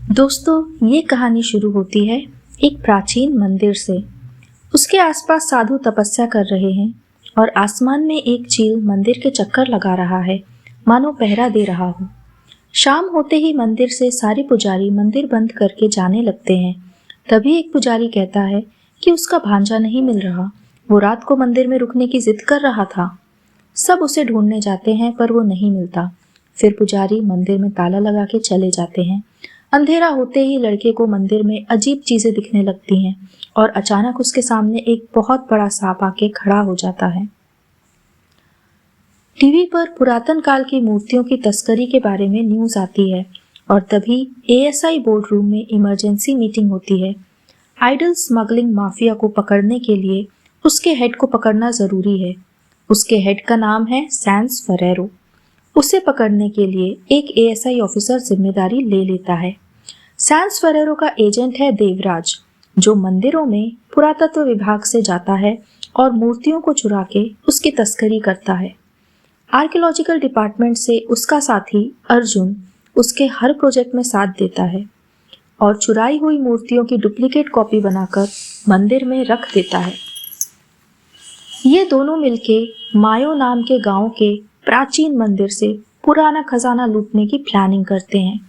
दोस्तों, ये कहानी शुरू होती है एक प्राचीन मंदिर से। उसके आसपास साधु तपस्या कर रहे हैं और आसमान में एक चील मंदिर के चक्कर लगा रहा है, मानो पहरा दे रहा हो। शाम होते ही मंदिर से सारे पुजारी मंदिर बंद करके जाने लगते हैं। तभी एक पुजारी कहता है कि उसका भांजा नहीं मिल रहा। वो रात को मंदिर में रुकने की जिद कर रहा था। सब उसे ढूंढने जाते हैं पर वो नहीं मिलता। फिर पुजारी मंदिर में ताला लगा के चले जाते हैं। अंधेरा होते ही लड़के को मंदिर में अजीब चीजें दिखने लगती हैं और अचानक उसके सामने एक बहुत बड़ा सांप आके खड़ा हो जाता है। टीवी पर पुरातन काल की मूर्तियों की तस्करी के बारे में न्यूज आती है और तभी एएसआई बोर्ड रूम में इमरजेंसी मीटिंग होती है। आइडल स्मगलिंग माफिया को पकड़ने के लिए उसके हेड को पकड़ना जरूरी है। उसके हेड का नाम है सैंस फरेरो। उसे पकड़ने के लिए एक एएसआई ऑफिसर जिम्मेदारी ले लेता है। सैंस फरेरो का एजेंट है देवराज, जो मंदिरों में पुरातत्व विभाग से जाता है और मूर्तियों को चुरा के उसकी तस्करी करता है। आर्कियोलॉजिकल डिपार्टमेंट से उसका साथी अर्जुन उसके हर प्रोजेक्ट में साथ देता है और चुराई हुई मूर्तियों की डुप्लीकेट कॉपी बनाकर मंदिर में रख देता है। ये दोनों मिलके मायो नाम के गांव के प्राचीन मंदिर से पुराना खजाना लूटने की प्लानिंग करते हैं।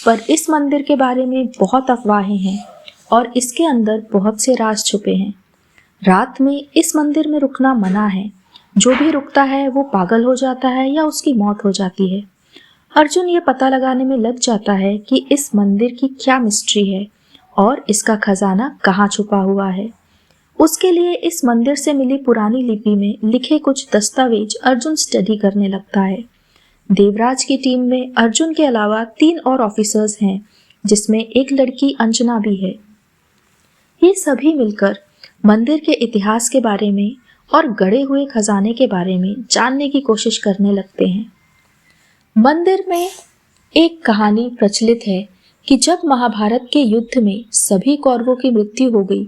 पर इस मंदिर के बारे में बहुत अफवाहें हैं और इसके अंदर बहुत से राज छुपे हैं। रात में इस मंदिर में रुकना मना है। जो भी रुकता है वो पागल हो जाता है या उसकी मौत हो जाती है। अर्जुन ये पता लगाने में लग जाता है कि इस मंदिर की क्या मिस्ट्री है और इसका खजाना कहाँ छुपा हुआ है। उसके लिए इस मंदिर से मिली पुरानी लिपि में लिखे कुछ दस्तावेज अर्जुन स्टडी करने लगता है। देवराज की टीम में अर्जुन के अलावा 3 और ऑफिसर्स हैं, जिसमें एक लड़की अंजना भी है। ये सभी मिलकर मंदिर के इतिहास के बारे में और गड़े हुए खजाने के बारे में जानने की कोशिश करने लगते हैं। मंदिर में एक कहानी प्रचलित है कि जब महाभारत के युद्ध में सभी कौरवों की मृत्यु हो गई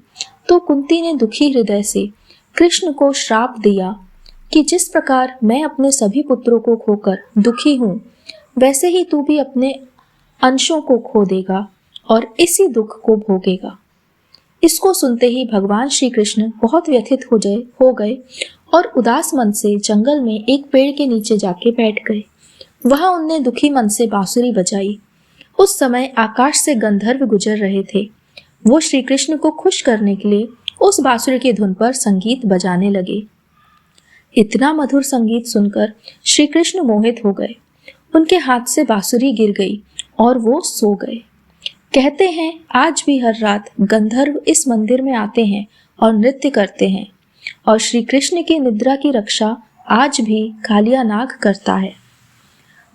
तो कुंती ने दुखी हृदय से कृष्ण को श्राप दिया कि जिस प्रकार मैं अपने सभी पुत्रों को खोकर दुखी हूँ, वैसे ही तू भी अपने अंशों को खो देगा और इसी दुख को भोगेगा। इसको सुनते ही भगवान श्री कृष्ण बहुत व्यथित हो गए और उदास मन से जंगल में एक पेड़ के नीचे जाके बैठ गए। वहां उनने दुखी मन से बांसुरी बजाई। उस समय आकाश से गंधर्व गुजर रहे थे। वो श्री कृष्ण को खुश करने के लिए उस बांसुरी की धुन पर संगीत बजाने लगे। इतना मधुर संगीत सुनकर श्री कृष्ण मोहित हो गए। उनके हाथ से बांसुरी गिर गई और वो सो गए। कहते हैं आज भी हर रात गंधर्व इस मंदिर में आते हैं और नृत्य करते हैं और श्री कृष्ण की निद्रा की रक्षा आज भी कालिया नाग करता है।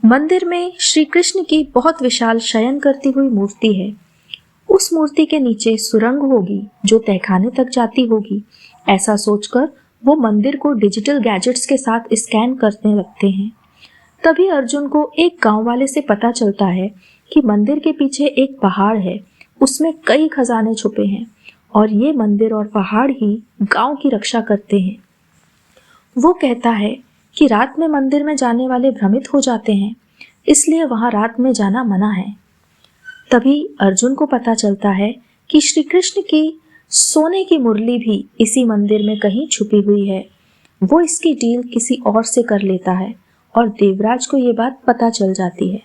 मंदिर में श्री कृष्ण की बहुत विशाल शयन करती हुई मूर्ति है। उस मूर्ति के नीचे सुरंग होगी जो तहखाने तक जाती होगी। ऐसा सोचकर वो मंदिर को डिजिटल गैजेट्स के साथ स्कैन करने लगते हैं। तभी अर्जुन को एक गांव वाले से पता चलता है कि मंदिर के पीछे एक पहाड़ है, उसमें कई खजाने छुपे हैं और ये मंदिर और पहाड़ ही गांव की रक्षा करते हैं। वो कहता है कि रात में मंदिर में जाने वाले भ्रमित हो जाते हैं, इसलिए वहां रात में जाना मना है। तभी अर्जुन को पता चलता है कि श्री कृष्ण की सोने की मुरली भी इसी मंदिर में कहीं छुपी हुई है। वो इसकी डील किसी और से कर लेता है और देवराज को ये बात पता चल जाती है।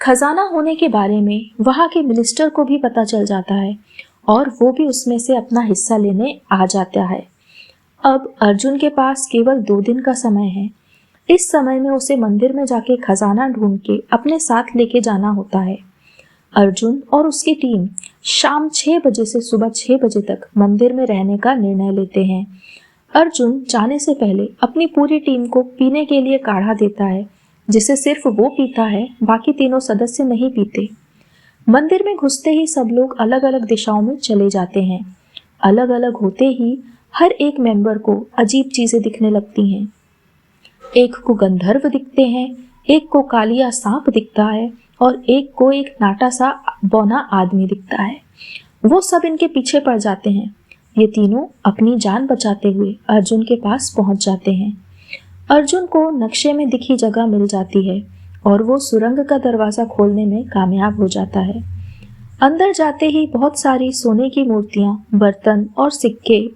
खजाना होने के बारे में वहां के मिनिस्टर को भी पता चल जाता है और वो भी उसमें से अपना हिस्सा लेने आ जाता है। अब अर्जुन के पास केवल 2 दिन का समय है। इस समय में उसे मंदिर में जाके खजाना ढूंढ के अपने साथ लेके जाना होता है। अर्जुन और उसकी टीम शाम 6 बजे से सुबह 6 बजे तक मंदिर में रहने का निर्णय लेते हैं। अर्जुन जाने से पहले अपनी पूरी टीम को पीने के लिए काढ़ा देता है, जिसे सिर्फ वो पीता है, बाकी तीनों सदस्य नहीं पीते। मंदिर में घुसते ही सब लोग अलग अलग दिशाओं में चले जाते हैं। अलग अलग होते ही हर एक मेंबर को अजीब चीजें दिखने लगती हैं। एक को गंधर्व दिखते हैं, एक को कालिया सांप दिखता है और एक को एक नाटा सा बौना आदमी दिखता है। वो सब इनके पीछे पड़ जाते हैं। ये तीनों अपनी जान बचाते हुए अर्जुन के पास पहुंच जाते हैं। अर्जुन को नक्शे में दिखी जगह मिल जाती है और वो सुरंग का दरवाजा खोलने में कामयाब हो जाता है। अंदर जाते ही बहुत सारी सोने की मूर्तियां, बर्तन और सिक्के,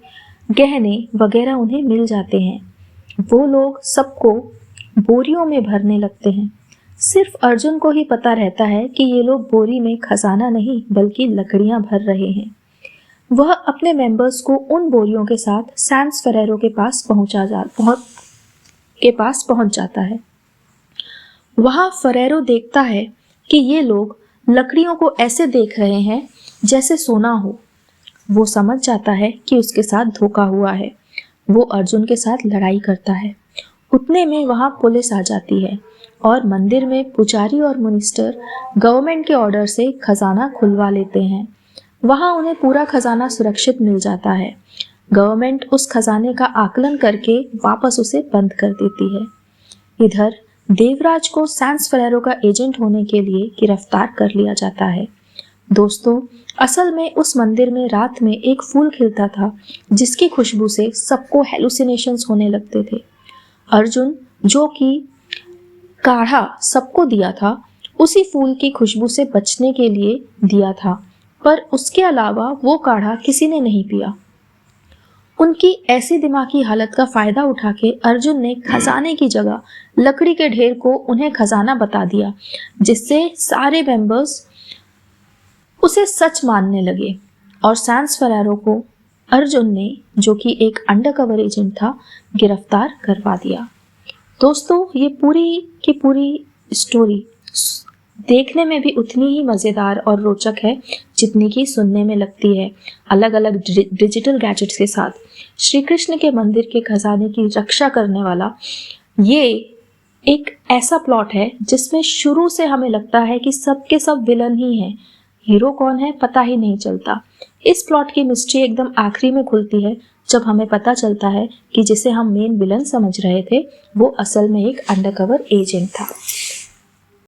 गहने वगैरह उन्हें मिल जाते हैं। वो लोग सबको बोरियों में भरने लगते हैं। सिर्फ अर्जुन को ही पता रहता है कि ये लोग बोरी में खजाना नहीं बल्कि लकड़ियां भर रहे हैं। वह अपने मेंबर्स को उन बोरियों के साथ सैंस फेरेरो के पास पहुंच जाता है। वहां फेरेरो देखता है कि ये लोग लकड़ियों को ऐसे देख रहे हैं जैसे सोना हो। वो समझ जाता है कि उसके साथ धोखा हुआ है। वो अर्जुन के साथ लड़ाई करता है। उतने में वहां पुलिस आ जाती है और मंदिर में पुजारी और मिनिस्टर गवर्नमेंट के ऑर्डर से खजाना खुलवा लेते हैं। वहां उन्हें पूरा खजाना सुरक्षित मिल जाता है। गवर्नमेंट उस खजाने का आकलन करके वापस उसे बंद कर देती है। इधर देवराज को सैंस फेरेरो का एजेंट होने के लिए गिरफ्तार कर लिया जाता है। दोस्तों, असल में उस मंदिर में रात में एक फूल खिलता था जिसकी खुशबू से सबको हेलुसिनेशंस होने लगते थे। अर्जुन, जो कि काढ़ा सबको दिया था, उसी फूल की खुशबू से बचने के लिए दिया था, पर उसके अलावा वो काढ़ा किसी ने नहीं पिया। उनकी ऐसी दिमागी हालत का फायदा उठा के अर्जुन ने खजाने की जगह लकड़ी के ढेर को उन्हें खजाना बता दिया, जिससे सारे मेंबर्स उसे सच मानने लगे और सैंस फेरेरो को अर्जुन ने, जो कि एक अंडरकवर एजेंट था, गिरफ्तार करवा दिया। दोस्तों, ये पूरी की पूरी स्टोरी देखने में भी उतनी ही मज़ेदार और रोचक है जितनी कि सुनने में लगती है। अलग अलग डिजिटल गैजेट्स के साथ श्री कृष्ण के मंदिर के खजाने की रक्षा करने वाला ये एक ऐसा प्लॉट है जिसमें शुरू से हमें लगता है कि सब के सब विलन ही हैं। हीरो कौन है पता ही नहीं चलता। इस प्लॉट की मिस्ट्री एकदम आखिरी में खुलती है जब हमें पता चलता है कि जिसे हम मेन विलन समझ रहे थे वो असल में एक अंडरकवर एजेंट था।